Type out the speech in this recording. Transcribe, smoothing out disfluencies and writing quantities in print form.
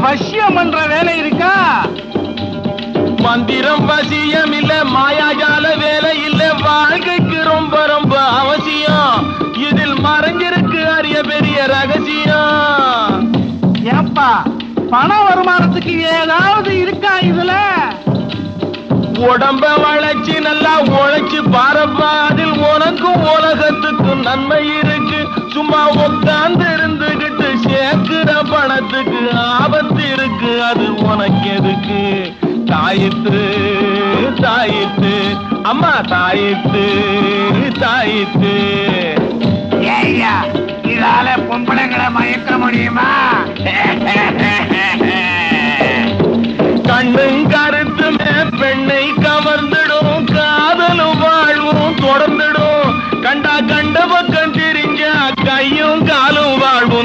வசியம் பண்ற வேலை இருக்கா? மந்திரம் வசியம் இல்ல, மாயாஜால வேலை இல்ல, வாழ்க்கைக்கு ரொம்ப ரொம்ப அவசியம். இதில் மறைஞ்சிருக்கு அரிய பெரிய ரகசியம். ஏப்பா பண வருமானத்துக்கு ஏதாவது இருக்கா இதுல? உடம்ப வளைச்சு நல்லா உழைச்சு பாரப்பா, அதில் உனக்கும் உலகத்துக்கும் நன்மை இருக்கு. சும்மா உட்கார்ந்து இருந்துகிட்டு சேர்க்கிற பணத்துக்கு ஆபத்து இருக்கு, அது உனக்கு எதுக்கு? தாயித்து தாயித்து அம்மா தாயித்து தாயித்து. ஏய்யா இதால பொம்பளைங்களை